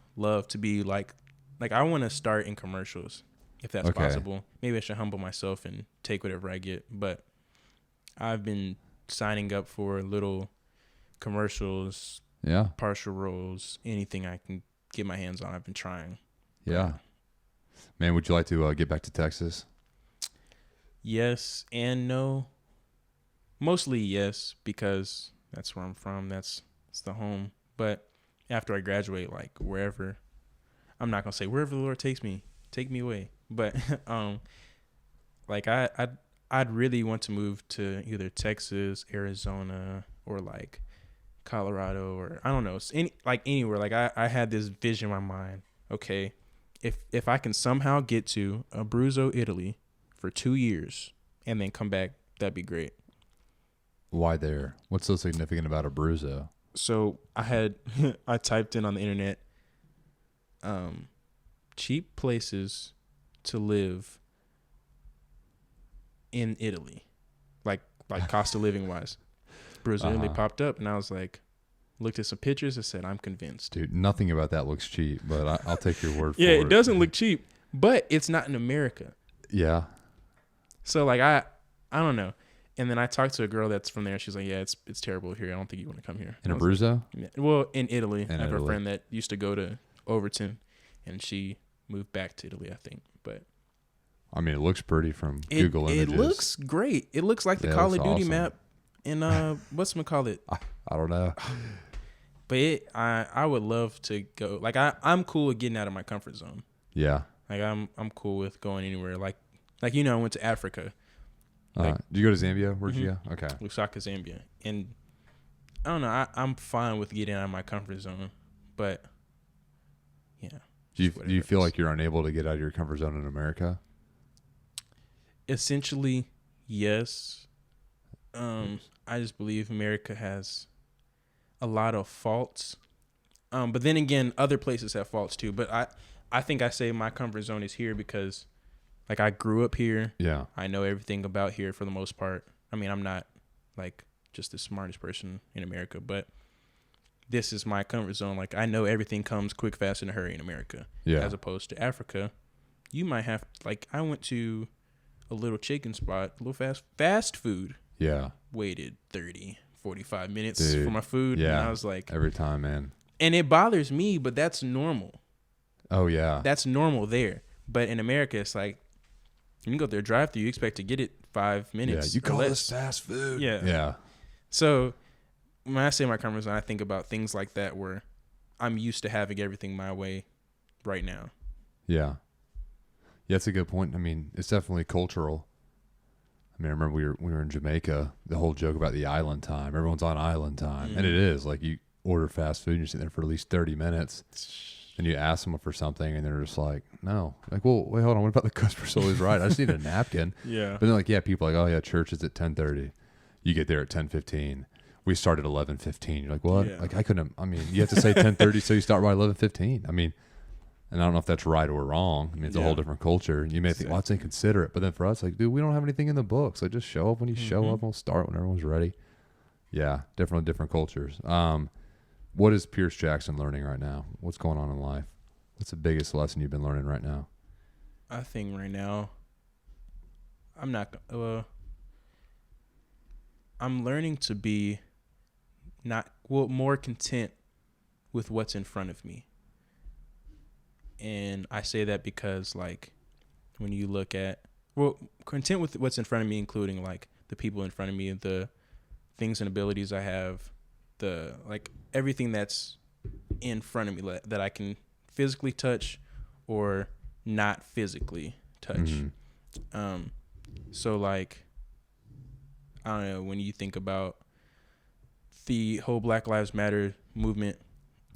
to be like I want to start in commercials if that's possible. Maybe I should humble myself and take whatever I get. But I've been signing up for little commercials, partial roles, anything I can get my hands on. I've been trying. Yeah. Man, would you like to get back to Texas? Yes and no. Mostly yes, because that's where I'm from. That's the home. But after I graduate, like wherever, I'm not gonna say wherever the Lord takes me, take me away. But like I'd really want to move to either Texas, Arizona, or like Colorado, or I don't know, anywhere. Like I had this vision in my mind. Okay, if I can somehow get to Abruzzo, Italy, for 2 years and then come back, that'd be great. Why there? What's so significant about Abruzzo? So I typed in on the internet, cheap places to live in Italy, like cost of living wise. Abruzzo Italy popped up, and I was like, looked at some pictures and said, I'm convinced. Dude, nothing about that looks cheap, but I'll take your word for it. Yeah, it doesn't look cheap, but it's not in America. Yeah. So like I don't know. And then I talked to a girl that's from there. She's like, yeah, it's terrible here. I don't think you want to come here. In Abruzzo? Like, yeah. Well, in Italy. I have a friend that used to go to Overton, and she moved back to Italy, I think. But I mean, it looks pretty from Google Images. It looks great. It looks like the Call of Duty map in whatchamacallit? I don't know. But I would love to go. Like I'm cool with getting out of my comfort zone. Yeah. Like I'm cool with going anywhere. Like I went to Africa. Did you go to Zambia? Where'd you go? Okay. Lusaka, Zambia. And I don't know. I'm fine with getting out of my comfort zone, but yeah. Do you feel like you're unable to get out of your comfort zone in America? Essentially, yes. I just believe America has a lot of faults. But then again, other places have faults too. But I think I say my comfort zone is here because like I grew up here. Yeah. I know everything about here for the most part. I mean, I'm not like just the smartest person in America, but this is my comfort zone. Like I know everything comes quick, fast, in a hurry in America. Yeah. As opposed to Africa, you might have I went to a little chicken spot, a little fast food. Yeah. Waited 30, 45 minutes for my food. Yeah. And I was like, every time, man. And it bothers me, but that's normal. Oh yeah. That's normal there. But in America, it's like, you can go there, drive through, you expect to get it 5 minutes. Yeah, you call this fast food. Yeah. Yeah. So when I say my comfort zone, I think about things like that where I'm used to having everything my way right now. Yeah. Yeah, that's a good point. I mean, it's definitely cultural. I mean, I remember we were in Jamaica, the whole joke about the island time. Everyone's on island time. Mm-hmm. And it is. Like, you order fast food and you're sitting there for at least 30 minutes. And you ask them for something and they're just like, no. Like, well, wait, hold on. What about the customer service? Right. I just need a napkin. Yeah. But then, like, yeah, people are like, oh, yeah, church is at 10:30. You get there at 10:15. We start at 11:15. You're like, what? Yeah. Like, you have to say 10:30 so you start by 11:15. I mean, and I don't know if that's right or wrong. I mean, it's a whole different culture. You may think, well, that's inconsiderate. But then for us, like, dude, we don't have anything in the books. Like, just show up when you show up. We'll start when everyone's ready. Yeah, definitely different cultures. What is Pierce Jackson learning right now? What's going on in life? What's the biggest lesson you've been learning right now? I think right now, I'm not. I'm learning to be more content with what's in front of me. And I say that because, like, when you look at, content with what's in front of me, including like the people in front of me, the things and abilities I have, the like everything that's in front of me that I can physically touch or not physically touch. Mm-hmm. So like, I don't know, when you think about the whole Black Lives Matter movement,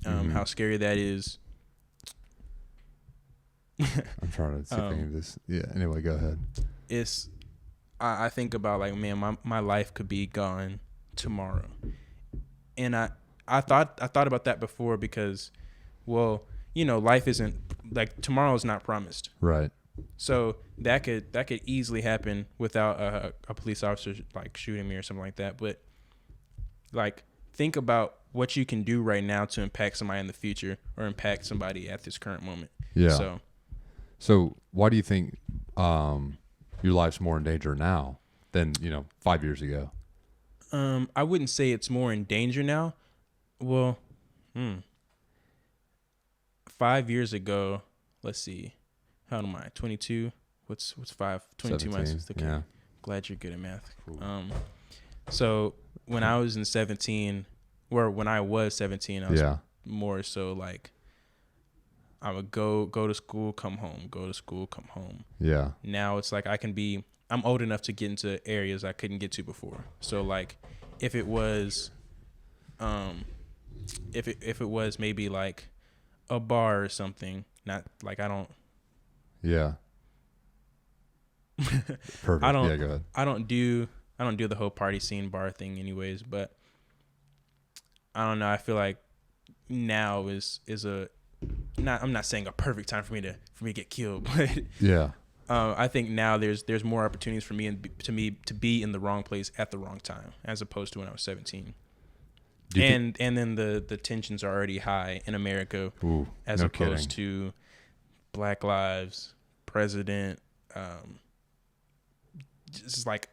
how scary that is. I'm trying to see if I can this. Yeah. Anyway, go ahead. I think about like, man, my life could be gone tomorrow, and I thought about that before because, well, life isn't like tomorrow is not promised. Right. So that could easily happen without a police officer like shooting me or something like that. But like, think about what you can do right now to impact somebody in the future or impact somebody at this current moment. Yeah. So why do you think your life's more in danger now than 5 years ago? I wouldn't say it's more in danger now. Well, 5 years ago, let's see. How old am I? 22. What's 5? 22 months. Okay. Yeah. Glad you're good at math. Cool. So when I was 17, I was more so like, I would go to school, come home, go to school, come home. Yeah. Now it's like I'm old enough to get into areas I couldn't get to before. So like, if it was maybe like a bar or something, not like I don't. Yeah. Perfect. Yeah, go ahead. I don't do the whole party scene bar thing anyways, but I don't know. I feel like now is I'm not saying a perfect time for me to get killed, but yeah. I think now there's more opportunities for me to be in the wrong place at the wrong time as opposed to when I was 17. And then the tensions are already high in America. Ooh, as no opposed kidding. to Black Lives, president, just like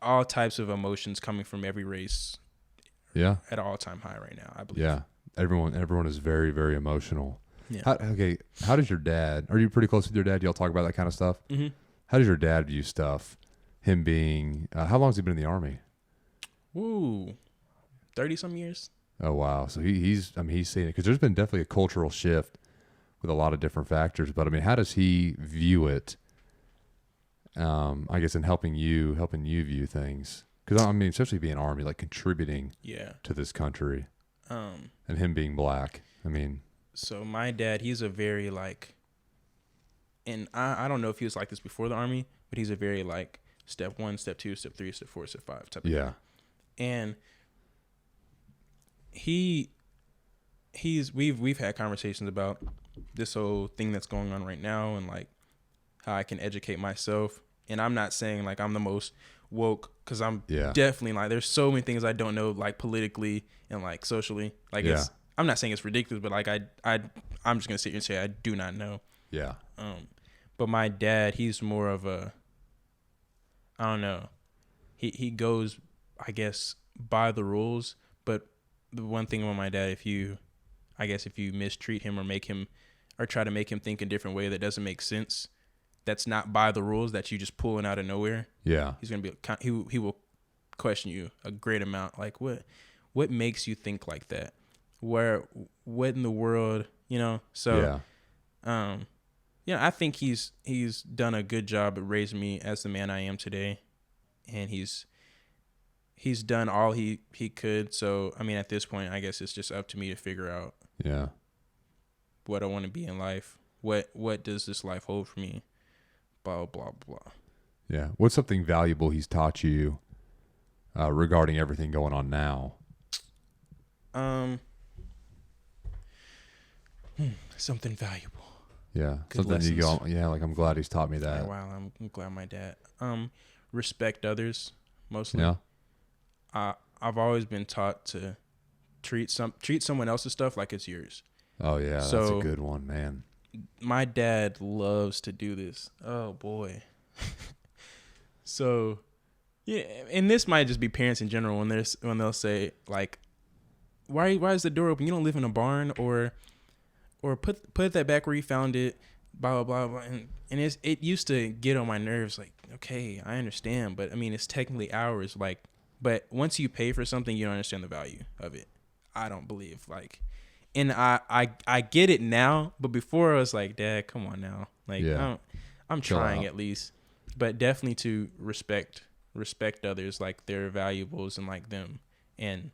all types of emotions coming from every race. Yeah. At an all-time high right now, I believe. Yeah. Everyone is very, very emotional. Yeah. How does your dad, are you pretty close with your dad? Do y'all talk about that kind of stuff? Mm-hmm. How does your dad view stuff? Him being, how long has he been in the Army? Ooh, 30-some years. Oh, wow. So he's seeing it because there's been definitely a cultural shift with a lot of different factors. But I mean, how does he view it? I guess in helping you view things. Because I mean, especially being Army, like contributing to this country. And him being black. I mean. So my dad, he's a very like, and I don't know if he was like this before the Army, but he's a very like step 1, step 2, step 3, step 4, step 5 type of guy. And we've had conversations about this whole thing that's going on right now and like how I can educate myself. And I'm not saying like I'm the most woke because I'm definitely like there's so many things I don't know like politically and like socially. Like I'm not saying it's ridiculous, but like I'm just gonna sit here and say I do not know. Yeah. But my dad, he's more of a, I don't know. He goes, I guess, by the rules. But the one thing about my dad, if you mistreat him or try to make him think a different way that doesn't make sense, that's not by the rules, that you just pulling out of nowhere. Yeah. He's gonna be he will question you a great amount. Like what makes you think like that? What in the world, So I think he's done a good job at raising me as the man I am today, and he's done all he could. So I mean, at this point, I guess it's just up to me to figure out what I want to be in life. What does this life hold for me? Blah blah blah. Yeah. What's something valuable he's taught you regarding everything going on now? Something valuable. Yeah. Good something lessons. you go. Yeah. Like I'm glad he's taught me that. Wow. I'm glad my dad. Respect others mostly. Yeah. I've always been taught treat someone else's stuff like it's yours. Oh yeah, that's a good one, man. My dad loves to do this. Oh boy. So, yeah, and this might just be parents in general when they'll say like, why is the door open? You don't live in a barn, or put that back where you found it. Blah blah blah, and it used to get on my nerves. Like, okay, I understand, but I mean, it's technically ours. Like, but once you pay for something, you don't understand the value of it. I don't believe like, and I get it now, but before I was like, Dad, come on now, like, Yeah. I'm Chill trying out. at least, but definitely to respect others, like their valuables and like them. And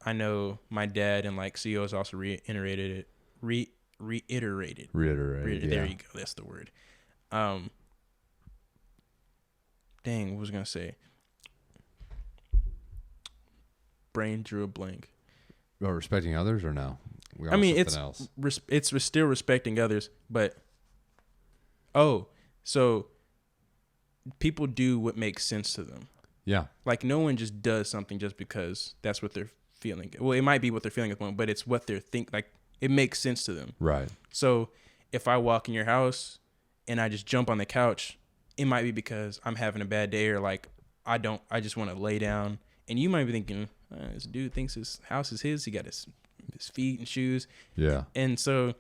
I know my dad and like CEO has also reiterated. Yeah. There you go. That's the word. Dang, what was I gonna say? Brain drew a blank. Well, respecting others or no? I mean, else. it's still respecting others, but so people do what makes sense to them. Yeah. Like no one just does something just because that's what they're feeling. Well, it might be what they're feeling at the moment, but it's what they're like. It makes sense to them. Right. So if I walk in your house and I just jump on the couch, it might be because I'm having a bad day, or like I just want to lay down. And you might be thinking, this dude thinks his house is his. He got his feet and shoes. Yeah. And so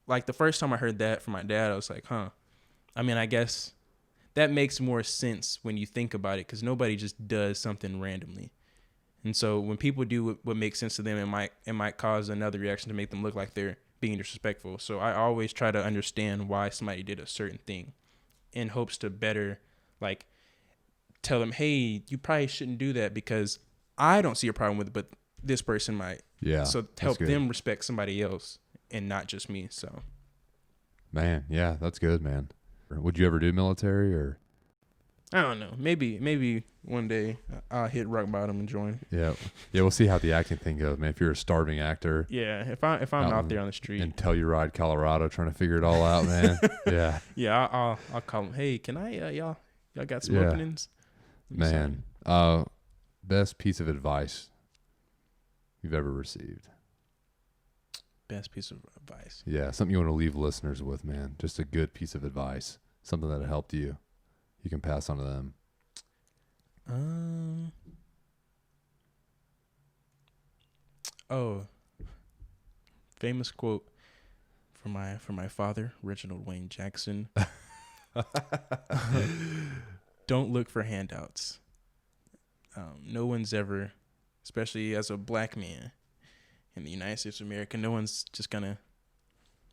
like the first time I heard that from my dad, I was like, huh. I mean, I guess that makes more sense when you think about it, because nobody just does something randomly. And so when people do what makes sense to them, it might cause another reaction to make them look like they're being disrespectful. So I always try to understand why somebody did a certain thing, in hopes to better, like, tell them, hey, you probably shouldn't do that because I don't see a problem with it, but this person might. Yeah. So help them respect somebody else and not just me. So. Man, yeah, that's good, man. Would you ever do military or? I don't know. Maybe one day I'll hit rock bottom and join. Yeah. Yeah, we'll see how the acting thing goes, man. If you're a starving actor. Yeah, if I'm out there on the street. In Telluride, Colorado, trying to figure it all out, man. Yeah. Yeah, I'll call them. Hey, can I y'all got some openings? Man, best piece of advice you've ever received. Best piece of advice. Yeah, something you want to leave listeners with, man. Just a good piece of advice. Something that helped you. You can pass on to them. Famous quote from my father, Reginald Wayne Jackson. Don't look for handouts. No one's ever, especially as a black man in the United States of America, no one's just gonna,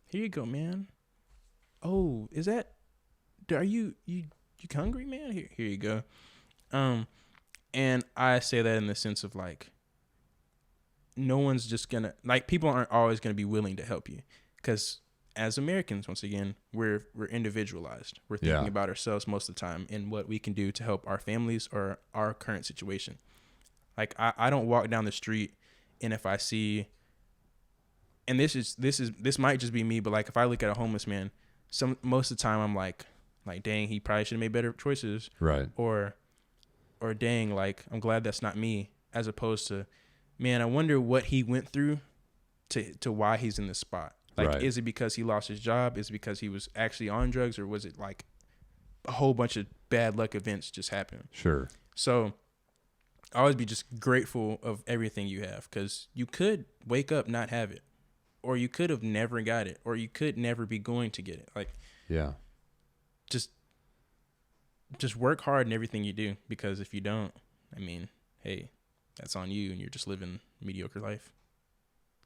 here you go, man. Oh, is that, are you hungry, man? Here you go. And I say that in the sense of like, no one's just gonna, like, people aren't always gonna be willing to help you, because as Americans, once again, we're individualized. We're thinking about ourselves most of the time and what we can do to help our families or our current situation. Like I don't walk down the street and if I see, and this might just be me, but like if I look at a homeless man, most of the time I'm like dang, he probably should have made better choices. Right. Or dang, like I'm glad that's not me, as opposed to, man, I wonder what he went through to why he's in this spot. Like, is it because he lost his job? Is it because he was actually on drugs? Or was it like a whole bunch of bad luck events just happened? Sure. So I always be just grateful of everything you have, because you could wake up, not have it, or you could have never got it, or you could never be going to get it. Like, yeah, just work hard in everything you do, because if you don't, I mean, hey, that's on you, and you're just living a mediocre life.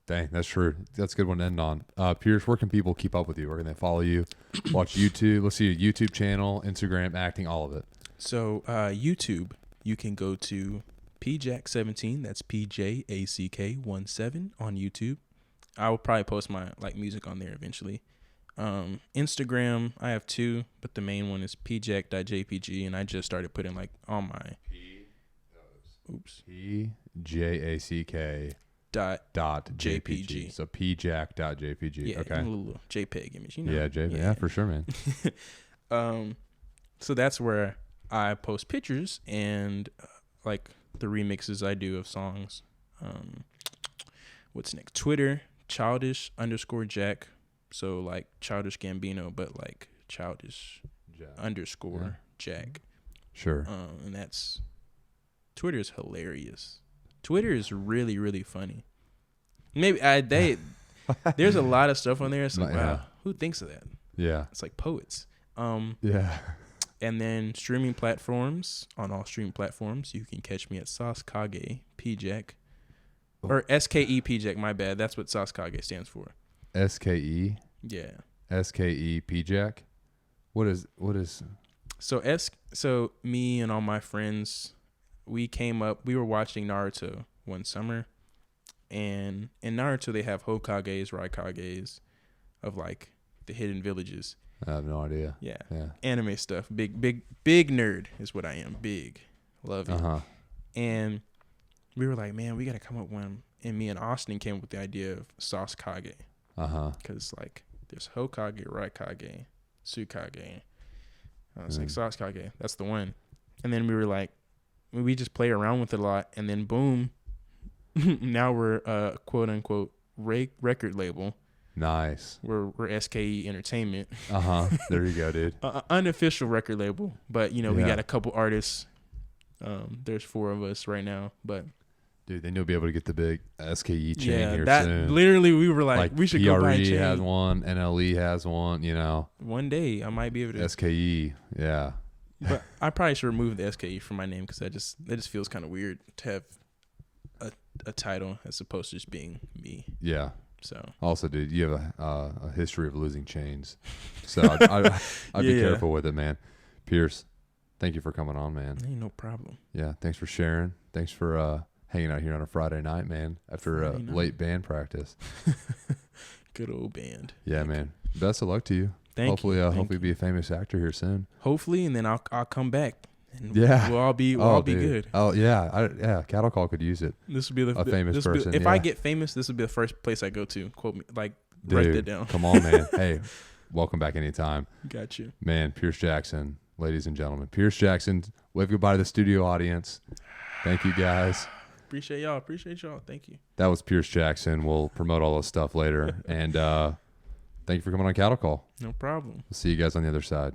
Dang, that's true. That's a good one to end on. Pierce, where can people keep up with you? Where can they follow you? Watch YouTube. Let's see your YouTube channel, Instagram, acting, all of it. So YouTube, you can go to PJack17. That's PJACK17 on YouTube. I will probably post my music on there eventually. Instagram, I have two, but the main one is pjack.jpg, and I just started putting on my PJACK dot JPG. So pjack.jpg. Yeah, okay. A little JPEG image, Yeah, JPEG. Yeah, for sure, man. So that's where I post pictures and the remixes I do of songs. What's next? Twitter, childish_Jack. So like Childish Gambino, but like childish _ Jack. Sure. And that's Twitter is hilarious. Twitter is really, really funny. Maybe there's a lot of stuff on there. It's like, wow, who thinks of that? Yeah. It's like poets. Yeah. And then streaming platforms, on all streaming platforms, you can catch me at Sauce_Kage PJack. Or SKE PJack, my bad. That's what Sauce_Kage stands for. SKE? Yeah. SKE PJack? What is So me and all my friends, we were watching Naruto one summer, and in Naruto they have Hokages, Raikages of like the hidden villages. I have no idea. Yeah. Anime stuff. Big nerd is what I am. Big. Love it. And we were like, man, we got to come up with one. And me and Austin came up with the idea of Sauce_Kage. Because like there's Hokage, Raikage, Tsukage. I was like, Sauce_Kage. That's the one. And then we were like, we just play around with it a lot. And then boom, now we're a quote unquote record label. Nice. We're SKE Entertainment. There you go, dude. Unofficial record label, but we got a couple artists. There's 4 of us right now, but dude, then you'll be able to get the big SKE chain here soon. Literally, we were like we should PRE go buy a chain. has one, NLE has one. One day I might be able to SKE, yeah. But I probably should remove the SKE from my name because that just feels kind of weird to have a title as opposed to just being me. Yeah. So also, dude, you have a history of losing chains, so I'd be careful with it, man. Pierce, thank you for coming on, man. Ain't no problem. Yeah, thanks for sharing. Thanks for hanging out here on a Friday night, man. After late band practice. Good old band. Yeah, man. Best of luck to you. Hopefully, be a famous actor here soon. Hopefully, and then I'll come back. And yeah, we'll all be good. Oh yeah, Cattle Call could use it. This would be a famous person. If I get famous, this would be the first place I go to. Quote me, like write that down. Come on, man. Hey, welcome back anytime. Got you, man. Pierce Jackson, ladies and gentlemen. Pierce Jackson. Wave goodbye to the studio audience. Thank you, guys. Appreciate y'all. Thank you. That was Pierce Jackson. We'll promote all this stuff later. And thank you for coming on Cattle Call. No problem. We'll see you guys on the other side.